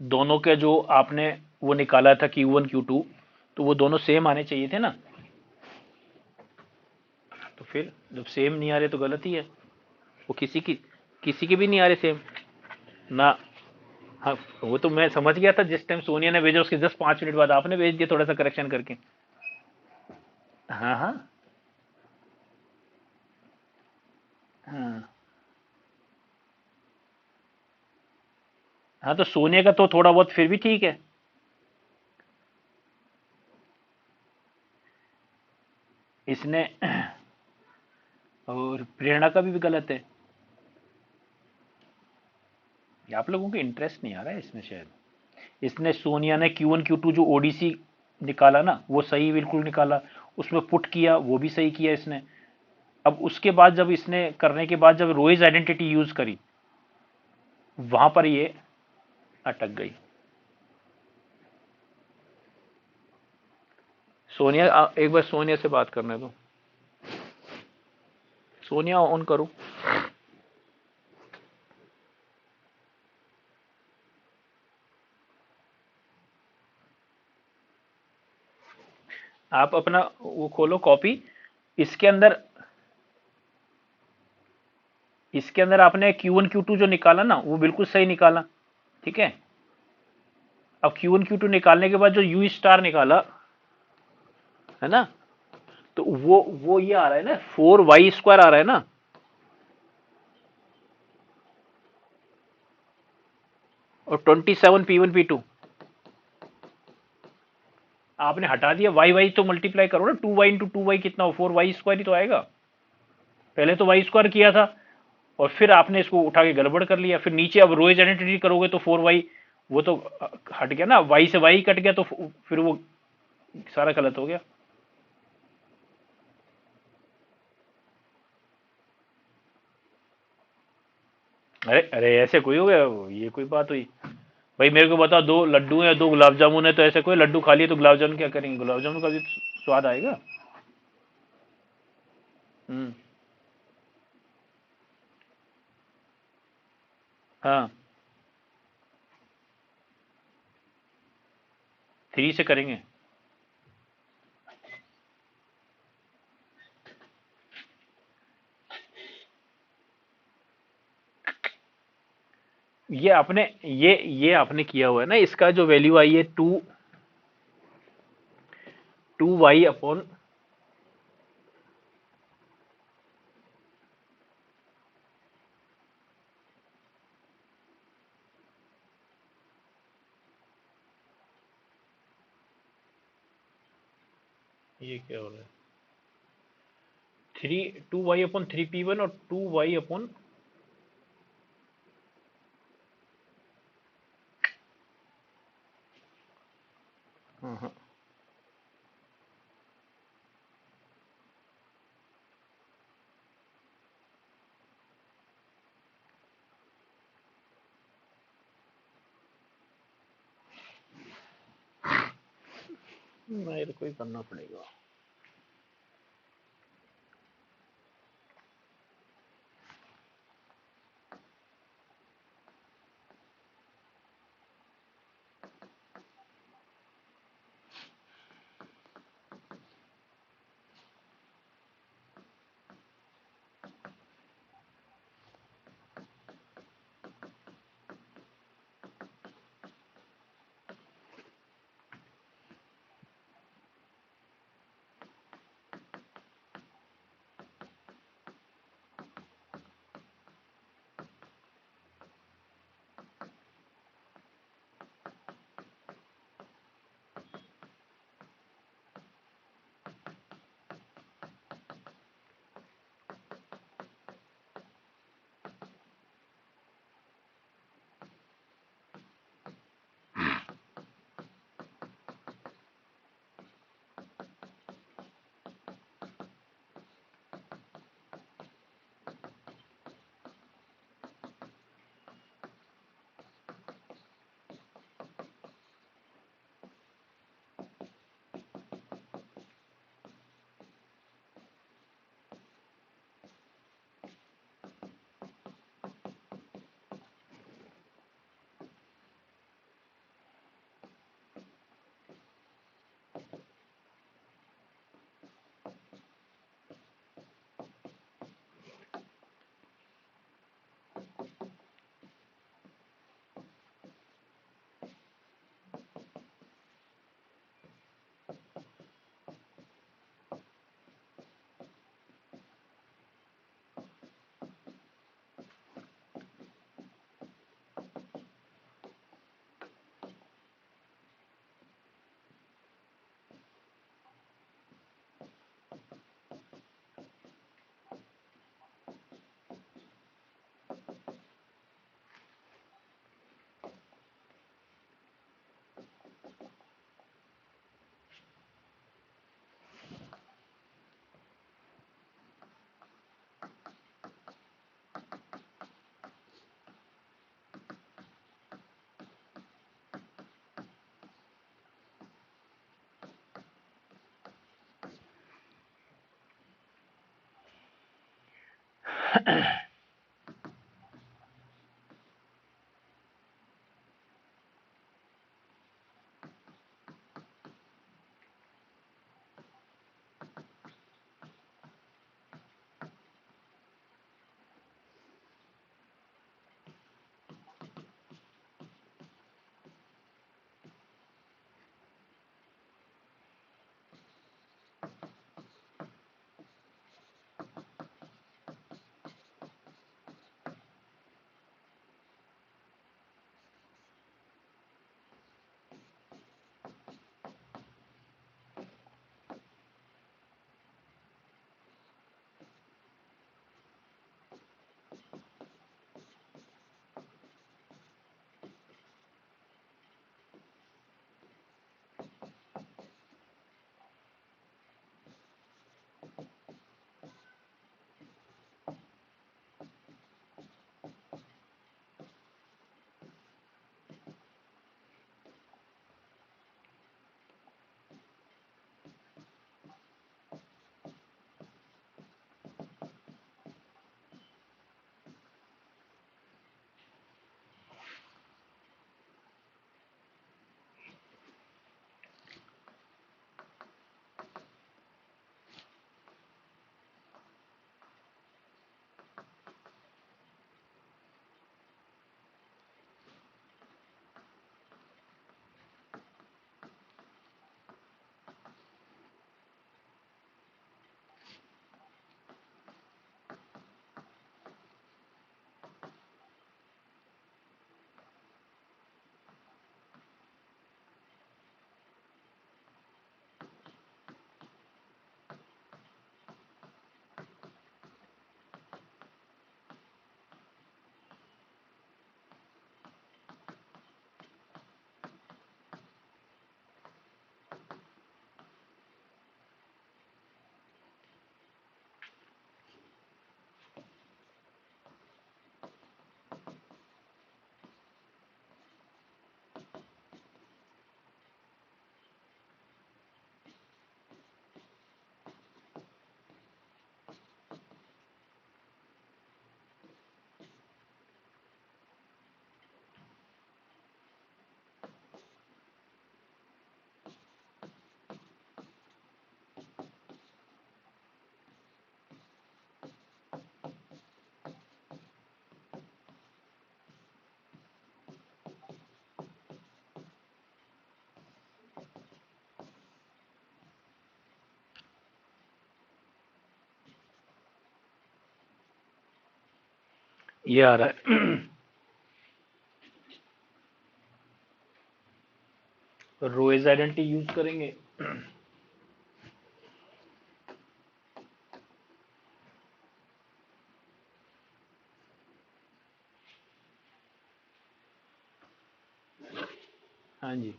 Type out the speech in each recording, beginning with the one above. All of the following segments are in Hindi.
दोनों के जो आपने वो निकाला था Q1 Q2, तो वो दोनों सेम आने चाहिए थे ना। तो फिर जब सेम नहीं आ रहे तो गलत ही है। वो किसी के भी नहीं आ रहे सेम ना। हाँ, वो तो मैं समझ गया था, जिस टाइम सोनिया ने भेजा उसके जस्ट 5 मिनट बाद आपने भेज दिया थोड़ा सा करेक्शन करके। हाँ हाँ हाँ। हाँ तो सोनिया का तो थोड़ा बहुत फिर भी ठीक है। इसने और प्रेरणा का भी गलत है। ये आप लोगों को इंटरेस्ट नहीं आ रहा है इसमें शायद। इसने सोनिया ने Q1 Q2 जो ओडीसी निकाला ना वो सही बिल्कुल निकाला। उसमें पुट किया वो भी सही किया इसने। अब उसके बाद जब इसने करने के बाद जब रोइज आइडेंटिटी यूज करी, वहां पर ये अटक गई। सोनिया एक बार सोनिया से बात करने दो। सोनिया ऑन करो। आप अपना वो खोलो कॉपी। इसके अंदर इसके अंदर आपने Q1 Q2 जो निकाला ना वो बिल्कुल सही निकाला। ठीक है। अब Q1 Q2 निकालने के बाद जो यू स्टार निकाला है ना, तो वो ये आ रहा है ना 4y² आ रहा है ना। और 27 P1 P2 आपने हटा दिया। वाई वाई तो मल्टीप्लाई करो ना, 2y × 2y कितना हो, 4y² ही तो आएगा। पहले तो y² किया था और फिर आपने इसको उठा के गड़बड़ कर लिया। फिर नीचे अब रोज आइडेंटिटी करोगे तो 4y, वो तो हट गया ना, y से y कट गया तो फिर वो सारा गलत हो गया। अरे अरे ऐसे कोई हो गया, ये कोई बात हुई? भाई मेरे को बताओ, दो लड्डू है दो गुलाब जामुन है, तो ऐसे कोई लड्डू खा लिए तो गुलाब जामुन क्या करेंगे? गुलाब जामुन का भी स्वाद आएगा। हम्म। हाँ, 3 से करेंगे। ये आपने किया हुआ है ना, इसका जो वैल्यू आई है 2y/। ये क्या हो रहा है? 2y/3p1 और 2y/। हाँ हाँ। मेरे को ही करना पड़ेगा। ये आ रहा है। रोएज आइडेंटिटी यूज करेंगे। हाँ जी।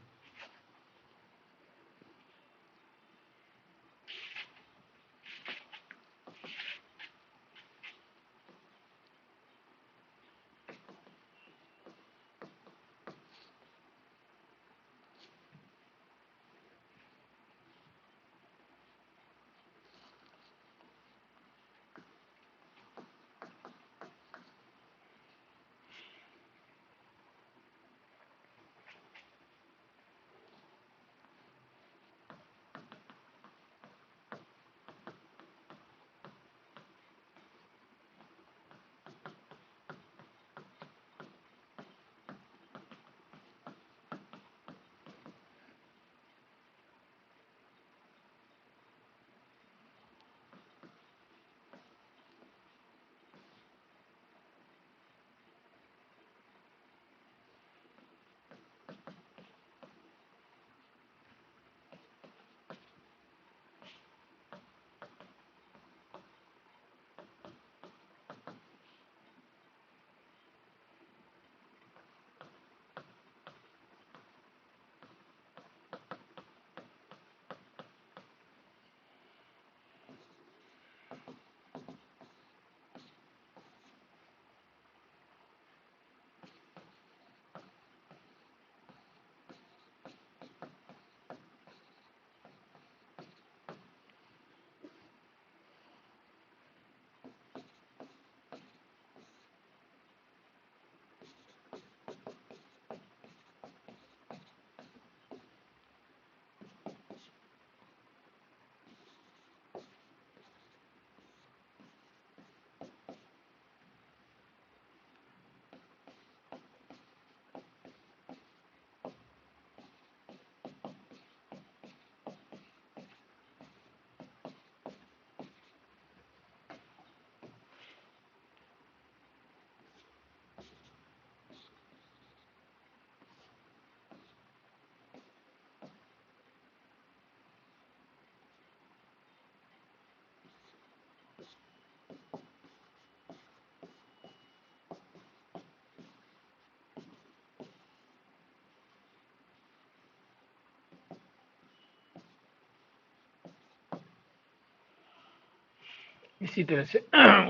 इसी तरह से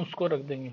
उसको रख देंगे।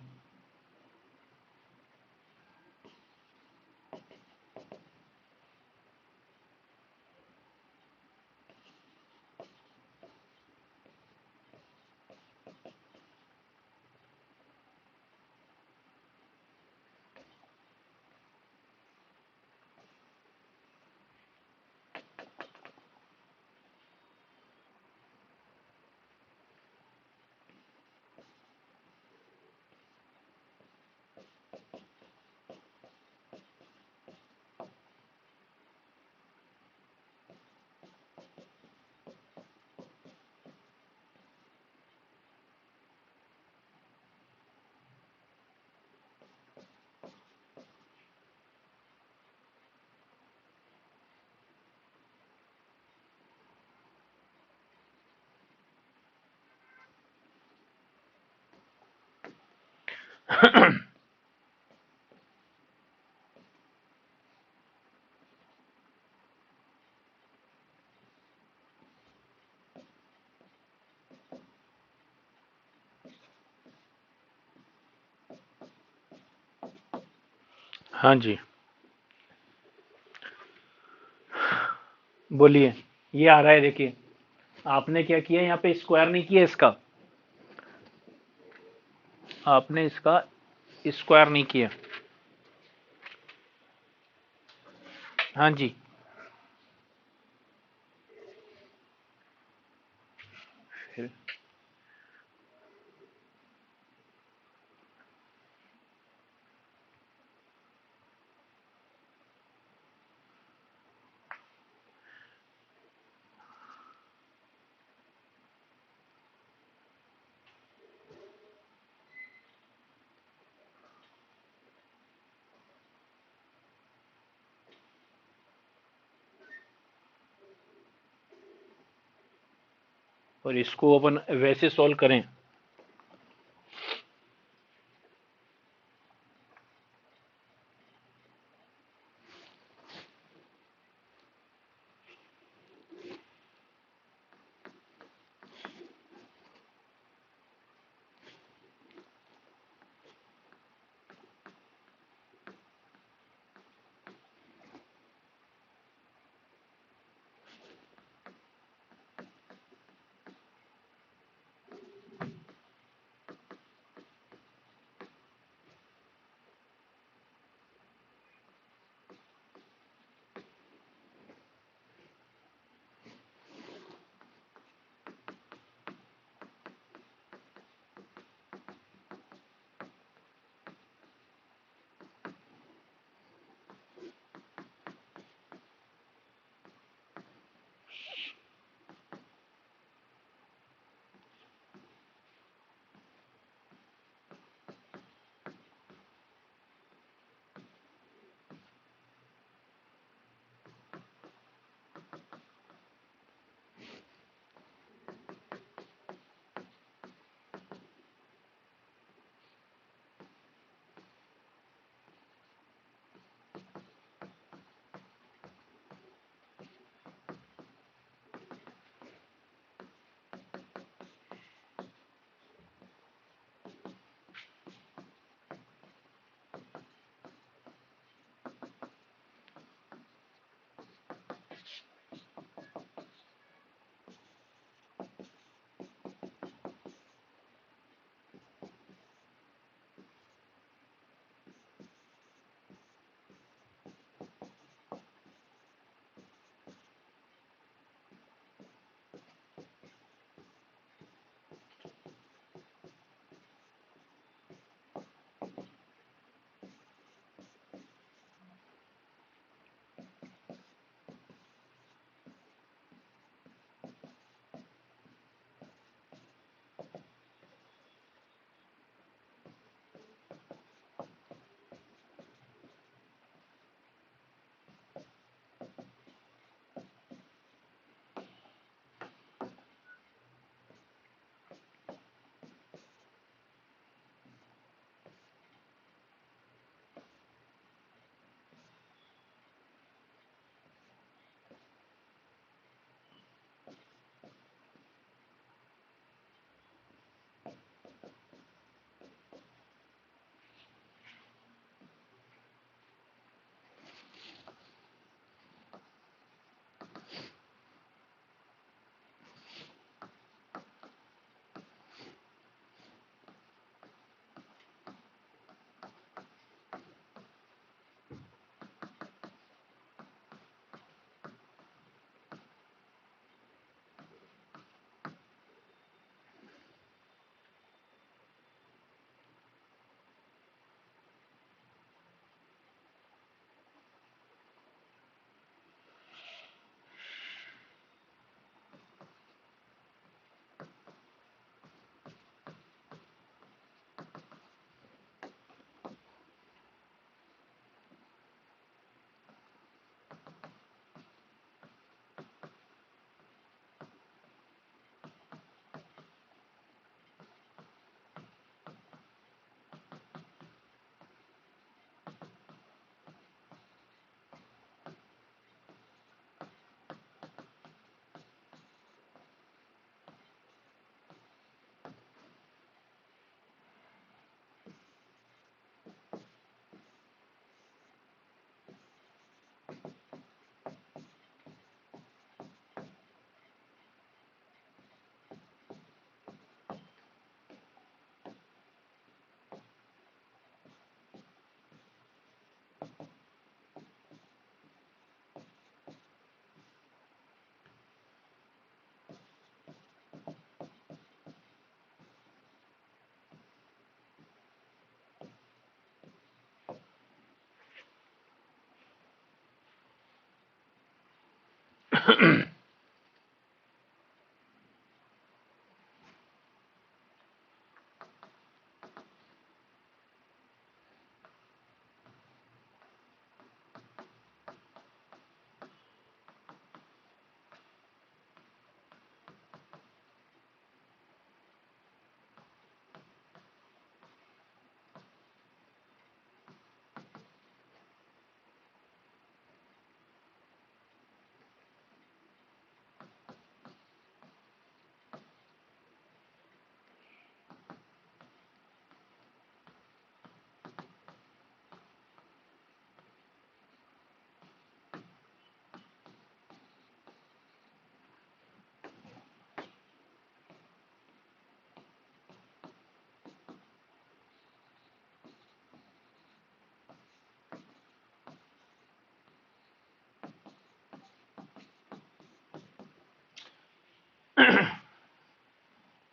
हाँ जी, बोलिए। ये आ रहा है, देखिए। आपने क्या किया, यहाँ पे स्क्वायर नहीं किया इसका, आपने इसका स्क्वायर नहीं किया। हाँ जी, फिर और इसको अपन वैसे सॉल्व करें।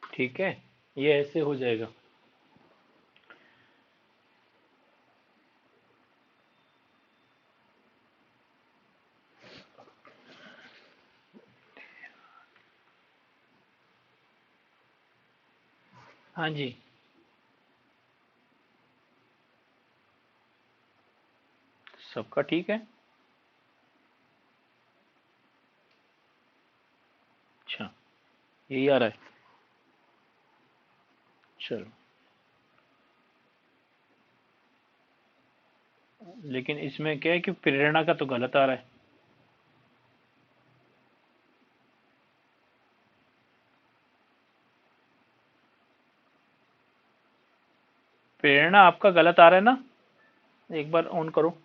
ठीक है, ये ऐसे हो जाएगा। हाँ जी, सबका ठीक है। अच्छा, यही आ रहा है। चलो, लेकिन इसमें क्या है कि प्रेरणा का तो गलत आ रहा है। प्रेरणा आपका गलत आ रहा है ना, एक बार ऑन करो।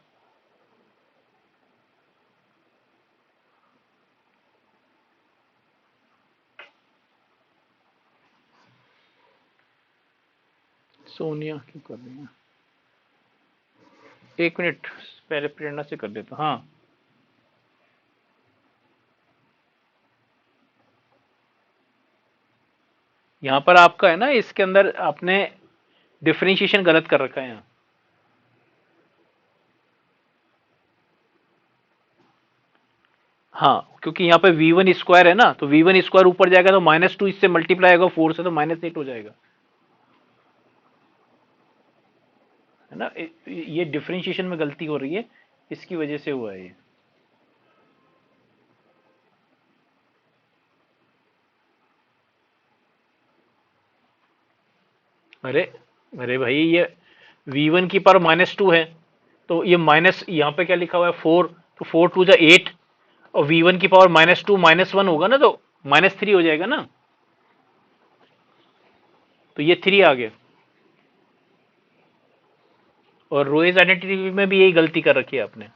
सोनिया क्यों कर रही है? एक मिनट, पहले प्रेरणा से कर देता हूँ। हाँ, यहाँ पर आपका है ना, इसके अंदर आपने डिफरेंशिएशन गलत कर रखा है यहाँ। हाँ, क्योंकि यहाँ पे v1 स्क्वायर है ना, तो v1 स्क्वायर ऊपर जाएगा तो -2 इससे मल्टीप्लाई होगा 4 से, तो -8 हो जाएगा, है ना। ये डिफरेंशिएशन में गलती हो रही है, इसकी वजह से हुआ है ये। अरे, अरे भाई, ये v1 की पावर -2 है, तो ये माइनस यहाँ पे क्या लिखा हुआ है 4, तो 4 2 8, और v1 की पावर -2 -1 होगा ना, तो -3 हो जाएगा ना, तो ये 3 आ गया। और रोएज आइडेंटिटी में भी यही गलती कर रखी है आपने।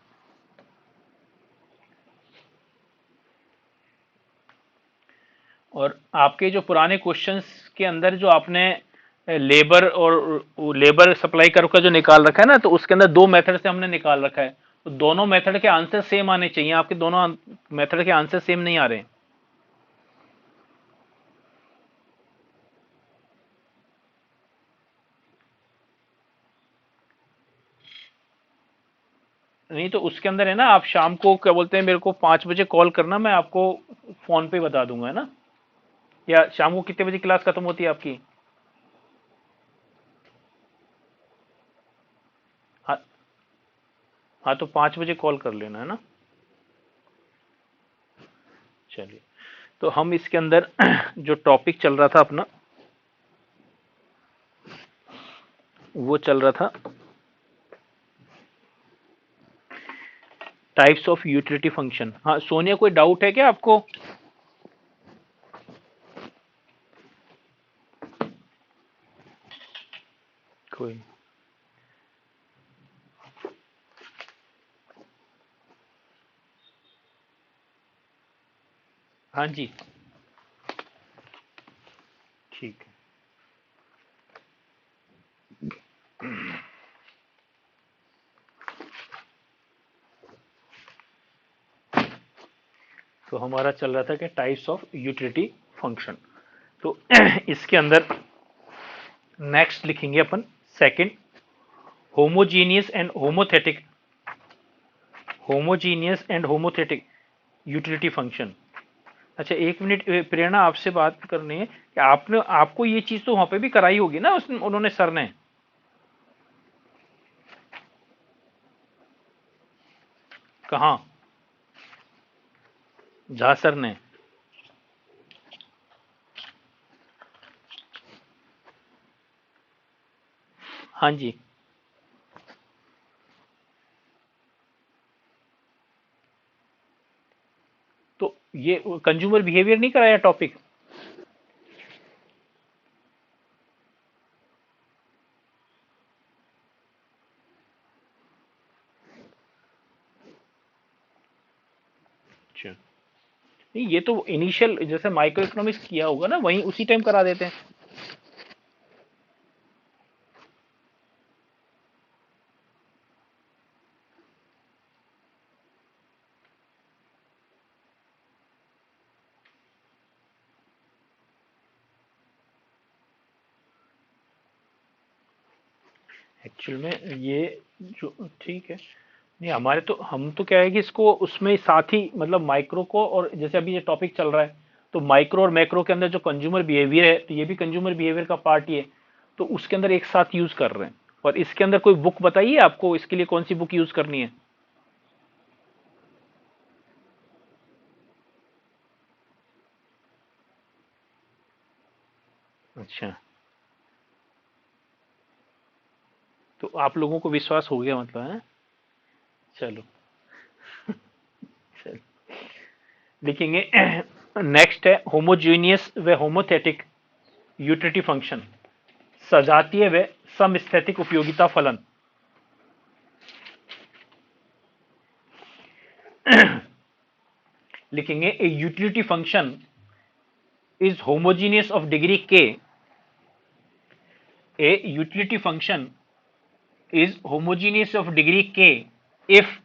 और आपके जो पुराने क्वेश्चंस के अंदर जो आपने लेबर और लेबर सप्लाई कर्व का जो निकाल रखा है ना, तो उसके अंदर दो मेथड से हमने निकाल रखा है, तो दोनों मेथड के आंसर सेम आने चाहिए, आपके दोनों मेथड के आंसर सेम नहीं आ रहे हैं। नहीं तो उसके अंदर है ना, आप शाम को क्या बोलते हैं, मेरे को 5 बजे कॉल करना, मैं आपको फोन पे बता दूंगा, है ना। या शाम को कितने बजे क्लास खत्म होती है आपकी? हाँ, हाँ, तो 5 बजे कॉल कर लेना, है ना। चलिए, तो हम इसके अंदर जो टॉपिक चल रहा था अपना, वो चल रहा था टाइप्स ऑफ यूटिलिटी फंक्शन। हाँ सोनिया, कोई डाउट है क्या आपको? कोई? हाँ जी, ठीक है। तो हमारा चल रहा था कि टाइप्स ऑफ यूटिलिटी फंक्शन, तो इसके अंदर नेक्स्ट लिखेंगे अपन second, homogeneous and homothetic. Homogeneous and homothetic, utility function. अच्छा एक मिनट, प्रेरणा आपसे बात करनी है कि आपने आपको ये चीज तो वहां पे भी कराई होगी ना उन्होंने, सर ने? कहाँ? झा सर ने? हाँ जी। तो ये कंज्यूमर बिहेवियर नहीं कराया टॉपिक? अच्छा नहीं, ये तो इनिशियल जैसे माइक्रो इकोनॉमिक्स किया होगा ना, वहीं उसी टाइम करा देते हैं। एक्चुअल में ये जो ठीक है, नहीं हमारे तो हम तो क्या है कि इसको उसमें साथ ही मतलब माइक्रो को, और जैसे अभी ये टॉपिक चल रहा है तो माइक्रो और मैक्रो के अंदर जो कंज्यूमर बिहेवियर है तो ये भी कंज्यूमर बिहेवियर का पार्ट ही है, तो उसके अंदर एक साथ यूज कर रहे हैं। और इसके अंदर कोई बुक बताइए आपको, इसके लिए कौन सी बुक यूज करनी है? अच्छा, तो आप लोगों को विश्वास हो गया मतलब है? चलो, चलो लिखेंगे। नेक्स्ट है होमोजीनियस व होमोथेटिक यूटिलिटी फंक्शन, सजातीय व समस्थैतिक उपयोगिता फलन। लिखेंगे a utility function is homogeneous of degree k. A utility function is homogeneous of degree k if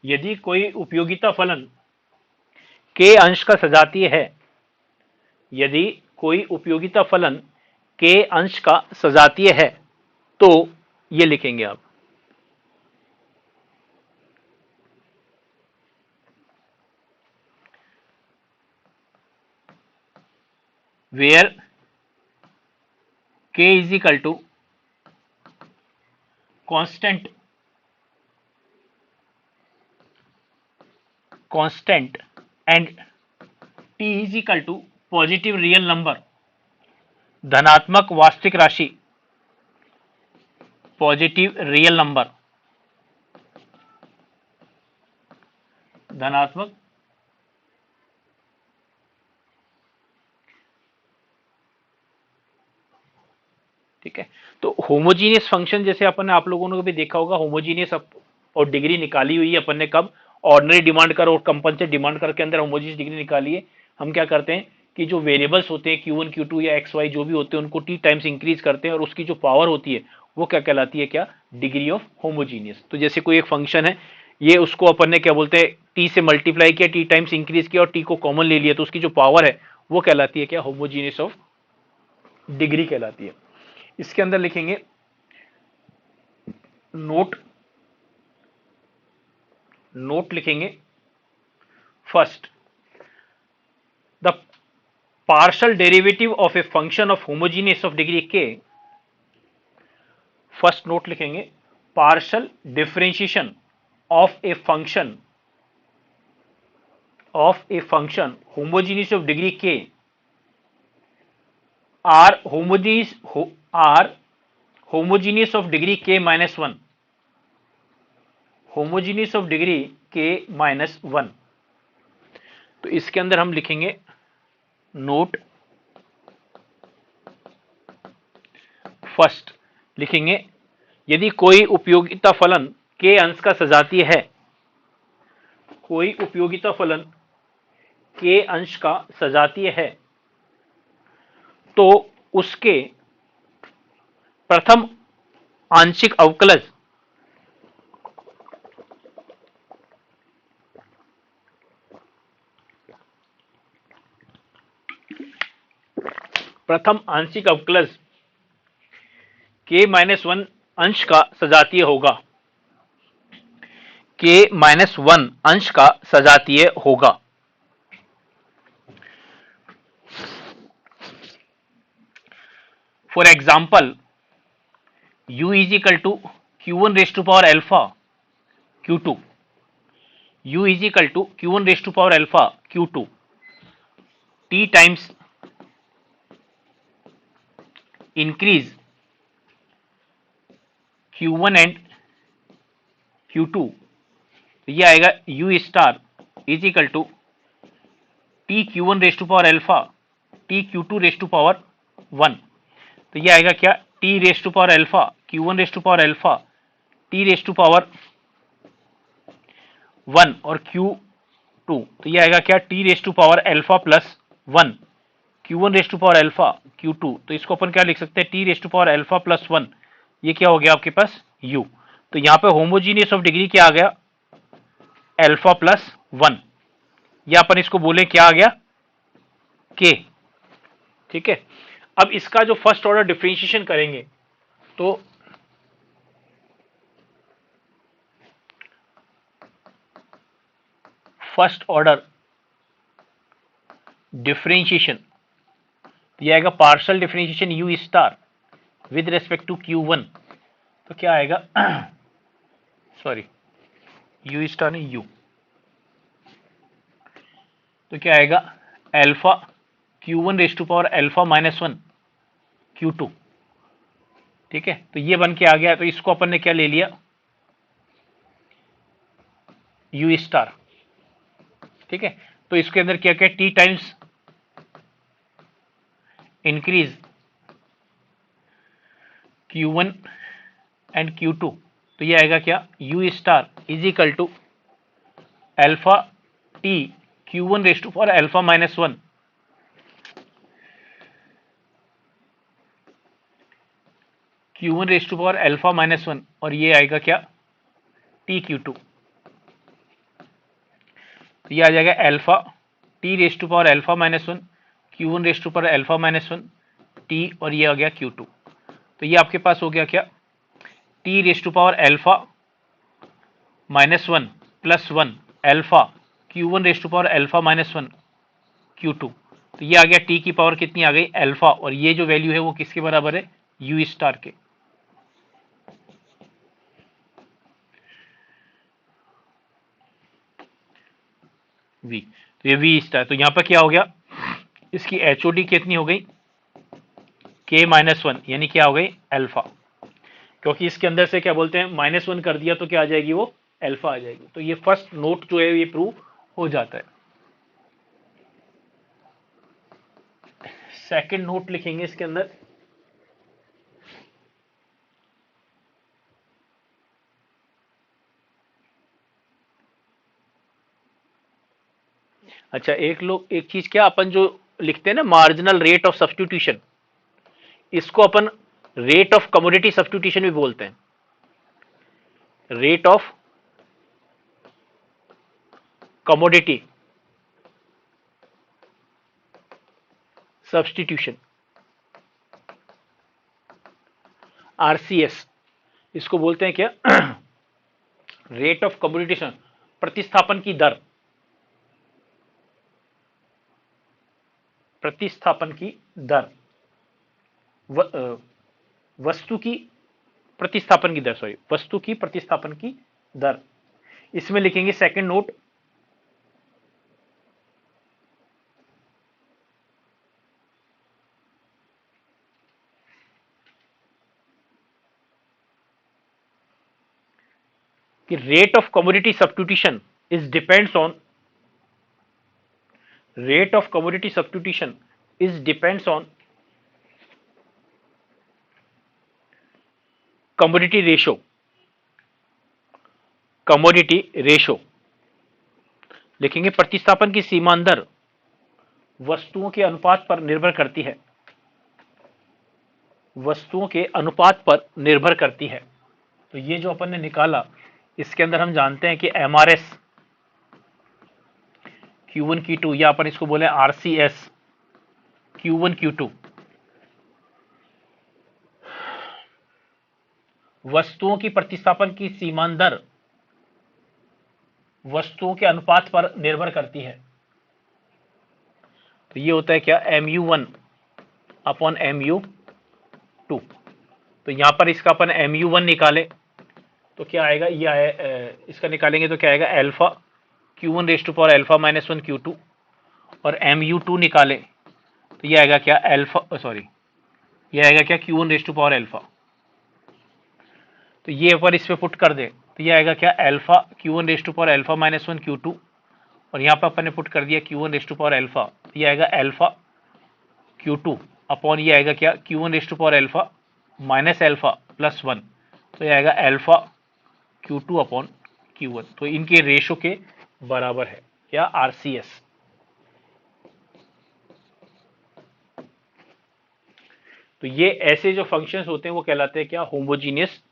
यदि कोई उपयोगिता फलन के अंश का सजातीय है, यदि कोई उपयोगिता फलन के अंश का सजातीय है, तो ये लिखेंगे आप, where k is equal to constant and t is equal to positive real number, धनात्मक वास्तविक राशि, पॉजिटिव रियल नंबर, धनात्मक। ठीक है, तो होमोजीनियस फंक्शन जैसे अपन ने आप लोगों ने भी देखा होगा, होमोजीनियस और डिग्री निकाली हुई है अपन ने कब? ऑर्डिनरी डिमांड कर और कंपनसेट डिमांड कर के अंदर होमोजीनियस डिग्री निकाली है। हम क्या करते हैं कि जो वेरिएबल्स होते हैं Q1 Q2 या XY जो भी होते हैं उनको टी टाइम्स इंक्रीज करते हैं और उसकी जो पावर होती है वो क्या कहलाती है? क्या? Degree of homogeneous. तो जैसे कोई एक फंक्शन है, ये उसको अपन ने क्या बोलते हैं, टी से मल्टीप्लाई किया, टी टाइम्स इंक्रीज किया और टी को कॉमन ले लिया, तो उसकी जो पावर है वो कहलाती है क्या? होमोजीनियस ऑफ डिग्री कहलाती है। इसके अंदर लिखेंगे नोट, नोट लिखेंगे first, the partial derivative of a function of homogeneous of degree k, first note लिखेंगे partial differentiation of a function homogeneous of degree k are homogeneous of degree k minus 1, homogeneous of degree k minus 1। तो इसके अंदर हम लिखेंगे नोट फर्स्ट, लिखेंगे यदि कोई उपयोगिता फलन के अंश का सजातीय है, कोई उपयोगिता फलन के अंश का सजातीय है, तो उसके प्रथम आंशिक अवकलज k-1 अंश का सजातीय होगा। k-1 अंश का सजातीय होगा। For example u is equal to q1 raise to power alpha q2, u is equal to q1 raise to power alpha q2 t times increase q1 and q2, ये आएगा u star is equal to T q1 raise to power alpha T q2 raise to power 1। तो ये आएगा क्या, t raise to power alpha q1 raise to power alpha t raise to power 1 और q2, तो ये आएगा क्या, t raise to power alpha plus 1 q1 raise to power alpha q2। तो इसको अपन क्या लिख सकते हैं, t raise to power alpha plus 1, ये क्या हो गया आपके पास u। तो यहाँ पे होमोजीनियस ऑफ डिग्री क्या आ गया, अल्फा प्लस 1, या अपन इसको बोले क्या आ गया, k। ठीक है, अब इसका जो फर्स्ट ऑर्डर डिफरेंशिएशन करेंगे तो फर्स्ट ऑर्डर डिफरेंशिएशन ये आएगा partial differentiation u star with respect to q1। तो क्या आएगा सॉरी u स्टार नहीं u, तो क्या आएगा alpha q1 raise to power alpha minus 1 q2। ठीक है, तो ये बन के आ गया। तो इसको अपन ने क्या ले लिया, u स्टार। ठीक है, तो इसके अंदर क्या क्या, t times increase q1 and q2, तो ये आएगा क्या, u star is equal to alpha t q1 raise to power alpha minus 1 q1 raise to power alpha minus 1, और ये आएगा क्या, t q2। तो ये आ जाएगा alpha t raise to power alpha minus 1 q1 raise to power alpha minus 1 t, और ये आ गया q2। तो ये आपके पास हो गया क्या, t raise to power alpha minus 1 plus 1 alpha q1 raise to power alpha minus 1 q2। तो ये आ गया t की पावर कितनी आ गई, अल्फा, और ये जो वैल्यू है वो किसके बराबर है, u स्टार के। v, तो ये v स्टार, तो यहां पर क्या हो गया, इसकी HOD कितनी हो गई, k-1, यानी क्या हो गई अल्फा, क्योंकि इसके अंदर से क्या बोलते हैं -1 कर दिया तो क्या आ जाएगी, वो अल्फा आ जाएगी। तो ये फर्स्ट नोट जो है ये प्रूव हो जाता है। सेकंड नोट लिखेंगे इसके अंदर, अच्छा एक चीज क्या अपन जो लिखते हैं ना, मार्जिनल रेट ऑफ सब्स्टिट्यूशन, इसको अपन रेट ऑफ कमोडिटी सब्स्टिट्यूशन भी बोलते हैं, rate of commodity substitution RCS, इसको बोलते हैं क्या रेट ऑफ कमोडिटी, प्रतिस्थापन की दर, प्रतिस्थापन की दर, वस्तु की प्रतिस्थापन की दर, सॉरी वस्तु की प्रतिस्थापन की दर। इसमें लिखेंगे सेकंड नोट, कि rate of commodity substitution is depends on, rate of commodity substitution is depends on commodity ratio, commodity ratio लिखेंगे, प्रतिस्थापन की सीमांत दर वस्तुओं के अनुपात पर निर्भर करती है, वस्तुओं के अनुपात पर निर्भर करती है। तो ये जो अपन ने निकाला, इसके अंदर हम जानते हैं कि MRS Q1 Q2, या अपन इसको बोले RCS Q1 Q2, वस्तुओं की प्रतिस्थापन की सीमांत दर वस्तुओं के अनुपात पर निर्भर करती है। तो ये होता है क्या, mu1 अपॉन mu2। तो यहां पर इसका अपन mu1 निकाले तो क्या आएगा, ये इसका निकालेंगे तो क्या आएगा, alpha Q1 raise to power alpha minus 1 Q2, और mu2 निकाले तो ये आएगा क्या, अल्फा सॉरी ये आएगा क्या, Q1 raise to power alpha. तो ये अपन इस पे पुट कर दे तो ये आएगा क्या, alpha Q1 raise to power alpha minus 1 Q2, और यहाँ पर अपन ने पुट कर दिया Q1 raise to power alpha, तो ये आएगा अल्फा Q2 अपॉन ये आएगा क्या, Q1 raise to power alpha minus alpha plus 1, तो ये आएगा अल्फा Q2 अपॉन Q1। तो इनके रेशो के बराबर है क्या, RCS। तो ये ऐसे जो फंक्शंस होते हैं वो कहलाते हैं क्या, होमोजीनियस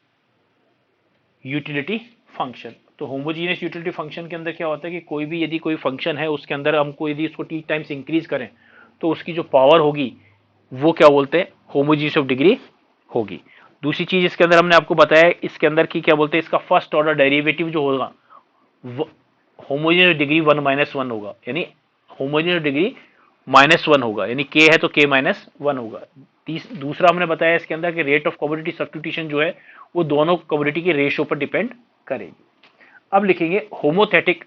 यूटिलिटी फंक्शन। तो होमोजीनियस यूटिलिटी फंक्शन के अंदर क्या होता है कि कोई भी यदि कोई फंक्शन है उसके अंदर हमको यदि उसको t टाइम्स इंक्रीज करें तो उसकी जो पावर होगी वो क्या बोलते हैं, होमोजीनियस ऑफ डिग्री होगी। दूसरी चीज इसके अंदर हमने आपको बताया, इसके अंदर की क्या बोलते हैं, इसका फर्स्ट ऑर्डर डेरिवेटिव जो होगा होमोजीनियस डिग्री 1 - 1 होगा, यानी होमोजीनियस डिग्री -1 होगा, यानी k है तो k -1 होगा। दूसरा हमने बताया इसके अंदर कि रेट ऑफ कमोडिटी सब्स्टिट्यूशन जो है वो दोनों कमोडिटी के रेशियो पर डिपेंड करेगी। अब लिखेंगे होमोथेटिक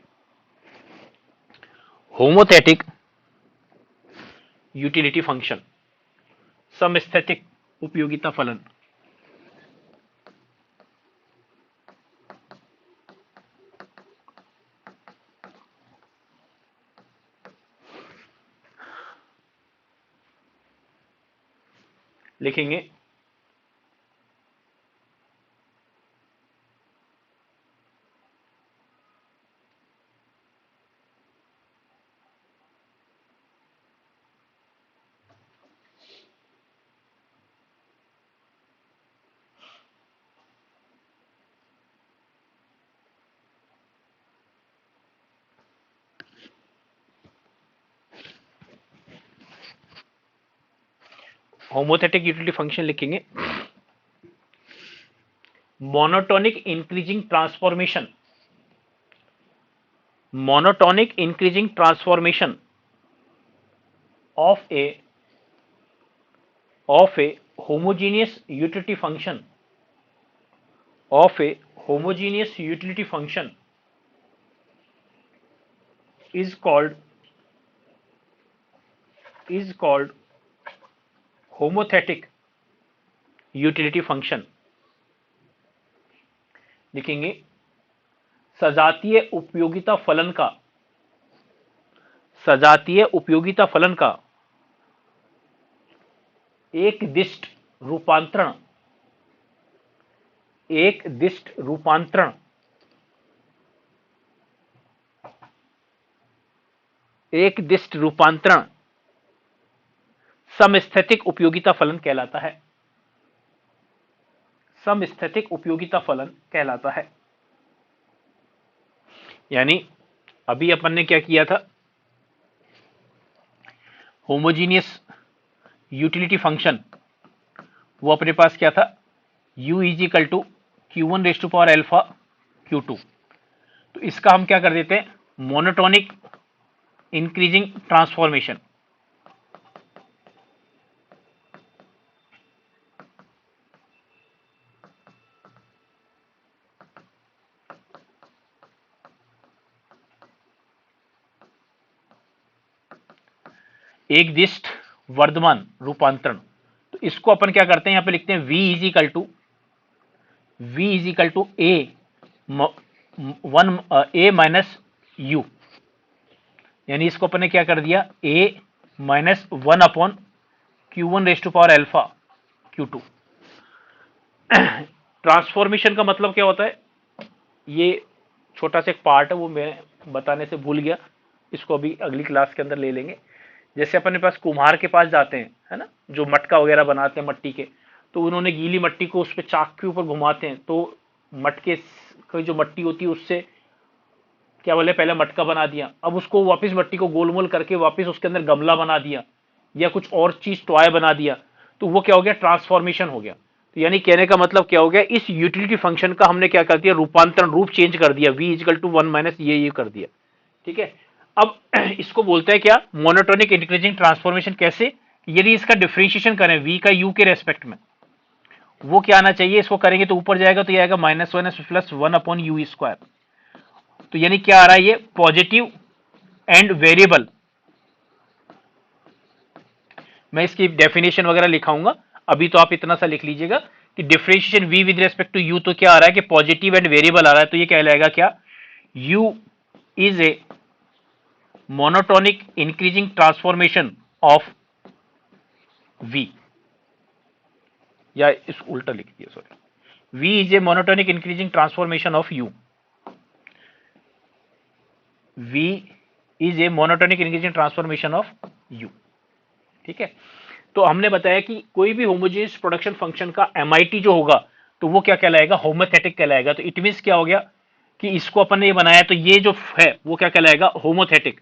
यूटिलिटी फंक्शन, समस्थैतिक उपयोगिता फलन। लिखेंगे होमोथेटिक यूटिलिटी फंक्शन लिखेंगे monotonic increasing transformation, monotonic increasing transformation of a homogeneous utility function, of a homogeneous utility function is called homothetic utility function। लिखेंगे सजातीय उपयोगिता फलन का, सजातीय उपयोगिता फलन का एक दिष्ट रूपांतरण, एक दिष्ट रूपांतरण एक दिष्ट रूपांतरण समस्थैतिक उपयोगिता फलन कहलाता है, समस्थैतिक उपयोगिता फलन कहलाता है। यानी अभी अपन ने क्या किया था, होमोजीनियस यूटिलिटी फंक्शन वो अपने पास क्या था, u is equal to Q1 raise to power alpha Q2। तो इसका हम क्या कर देते हैं, मोनोटोनिक इंक्रीजिंग ट्रांसफॉर्मेशन, एक दिष्ट वर्धमान रूपांतरण। तो इसको अपन क्या करते हैं, यहां पे लिखते हैं v is equal to a minus U, यानी इसको अपन ने क्या कर दिया, a minus 1 upon Q1 raise to power alpha Q2। Transformation का मतलब क्या होता है, ये छोटा सा एक पार्ट है वो मैं बताने से भूल गया, इसको अभी अगली क्लास के अंदर ले लेंगे। जैसे अपने पास कुम्हार के पास जाते हैं, है ना, जो मटका वगैरह बनाते हैं मट्टी के, तो उन्होंने गीली मट्टी को उस पर चाक के ऊपर घुमाते हैं तो मटके की जो मट्टी होती है उससे क्या बोले पहले मटका बना दिया, अब उसको वापस मट्टी को गोल मोल करके वापस उसके अंदर गमला बना दिया या कुछ और चीज टॉय बना दिया, तो वो क्या हो गया, ट्रांसफॉर्मेशन हो गया। तो यानी कहने का मतलब क्या हो गया, इस यूटिलिटी फंक्शन का हमने क्या कर दिया, रूपांतरण, रूप चेंज कर दिया, v इजिकल टू 1 माइनस ये कर दिया। ठीक है, अब इसको बोलते हैं क्या, मोनोटोनिक इंक्रीजिंग ट्रांसफॉर्मेशन। कैसे, यदि इसका डिफरेंशिएशन करें v का u के रेस्पेक्ट में, वो क्या आना चाहिए, इसको करेंगे तो ऊपर जाएगा तो ये आएगा -1 प्लस 1 अपॉन यू स्क्वायर। तो यानी क्या आ रहा है, ये पॉजिटिव एंड वेरिएबल। मैं इसकी डेफिनेशन वगैरह लिखाऊंगा, अभी तो आप इतना सा लिख लीजिएगा कि differentiation v with respect to u तो क्या आ रहा है कि पॉजिटिव एंड वेरिएबल आ रहा है, तो ये क्या कहलाएगा, क्या u is a monotonic increasing transformation of v, या इस उल्टा लिख दिया, sorry, v is a monotonic increasing transformation of u, v is a monotonic increasing transformation of u। ठीक है, तो हमने बताया कि कोई भी होमोजेनियस प्रोडक्शन फंक्शन का MIT जो होगा तो वो क्या कहलाएगा, होमोथेटिक कहलाएगा। तो इट मींस क्या हो गया कि इसको अपन ने ये बनाया तो ये जो है वो क्या कहलाएगा, homothetic,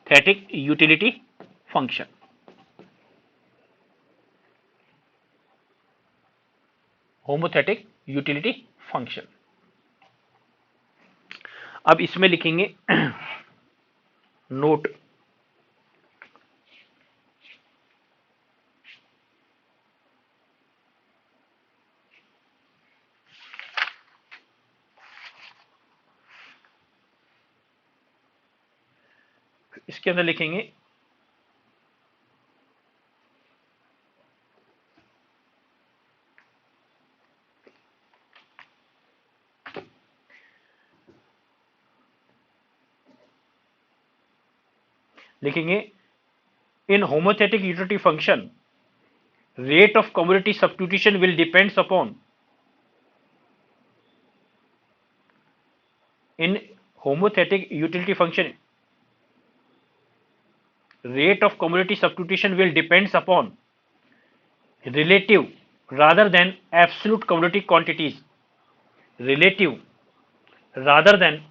thetic utility function. Homothetic utility function. अब इसमें लिखेंगे नोट, इसके अंदर लिखेंगे in homothetic utility function rate of commodity substitution will depends upon, in homothetic utility function rate of commodity substitution will depends upon relative rather than absolute commodity quantities, relative rather than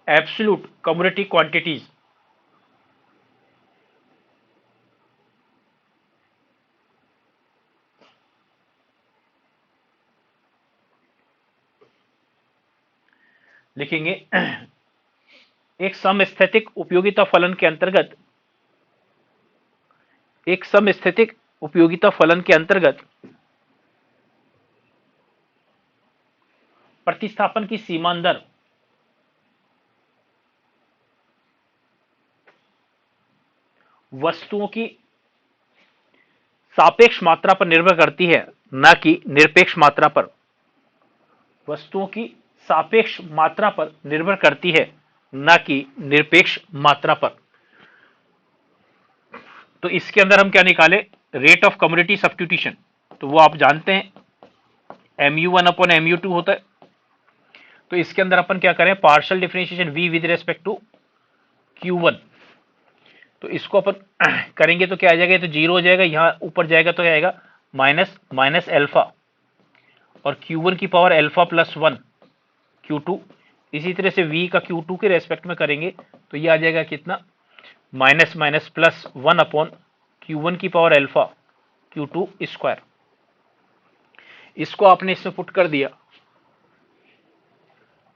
absolute commodity quantities। लिखेंगे एक समस्थैतिक उपयोगिता फलन के अंतर्गत, एक समस्थैतिक उपयोगिता फलन के अंतर्गत प्रतिस्थापन की सीमांत दर वस्तुओं की सापेक्ष मात्रा पर निर्भर करती है, न कि निरपेक्ष मात्रा पर। वस्तुओं की सापेक्ष मात्रा पर निर्भर करती है, न कि निरपेक्ष मात्रा पर। तो इसके अंदर हम क्या निकाले, रेट ऑफ कमोडिटी सब्स्टिट्यूशन, तो वो आप जानते हैं mu1 अपॉन mu2 होता है। तो इसके अंदर अपन क्या करें, partial differentiation v with respect to q1, तो इसको अपन करेंगे तो क्या आ जाएगा, ये तो जीरो हो जाएगा, यहां ऊपर जाएगा तो क्या आएगा, माइनस माइनस एल्फा, और q1 की पावर एल्फा प्लस 1 q2। इसी तरह से v का q2 के रेस्पेक्ट में करेंगे तो ये आ जाएगा कितना, minus minus plus 1 upon q1 की पावर एल्फा q2 स्क्वायर। इसको आपने इसमें पुट कर दिया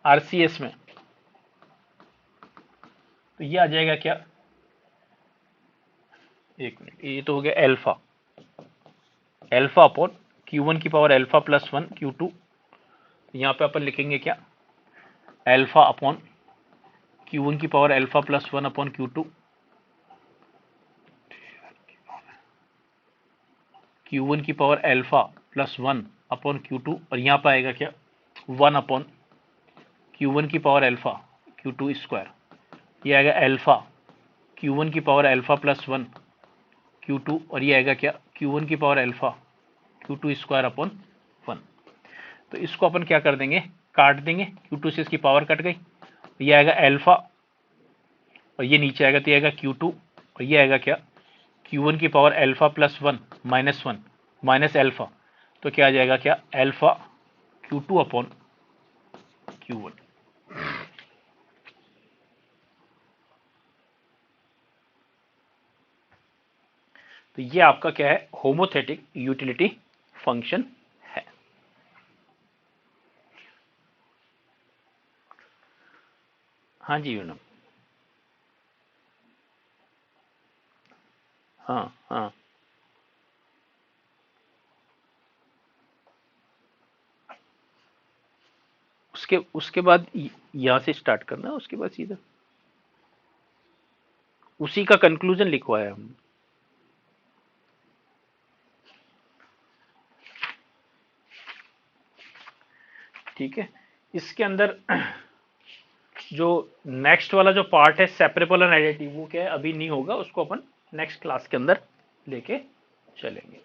RCS में, तो ये आ जाएगा क्या, एक मिनट, ये तो हो गया एल्फा, एल्फा अपॉन q1 की पावर एल्फा प्लस 1 q2। यहां पे अपन लिखेंगे क्या, एल्फा अपॉन q1 की power alpha plus 1 upon q2, q1 की power alpha plus 1 upon q2, और यहां पर आएगा क्या, 1 अपॉन q1 की पावर एल्फा q2 स्क्वायर। ये आएगा एल्फा q1 की पावर एल्फा प्लस 1 q2, और ये आएगा क्या, q1 की power alpha q2 square upon 1। तो इसको अपन क्या कर देंगे, काट देंगे, q2 से इसकी पावर कट गई, ये आएगा एल्फा और ये नीचे आएगा तो ये आएगा q2, और ये आएगा क्या, Q1 की power alpha plus 1 minus alpha, तो क्या आ जाएगा, क्या अल्फा Q2 अपॉन Q1। तो ये आपका क्या है, होमोथेटिक यूटिलिटी फंक्शन है। हाँ जी यूनम, हाँ हाँ, उसके उसके बाद यहां से स्टार्ट करना, उसके बाद सीधा उसी का कंक्लूजन लिखवाया हमने। ठीक है, इसके अंदर जो नेक्स्ट वाला जो पार्ट है सेपरेबल एंड आइडेंटिटी, वो क्या है अभी नहीं होगा, उसको अपन नेक्स्ट क्लास के अंदर लेके चलेंगे।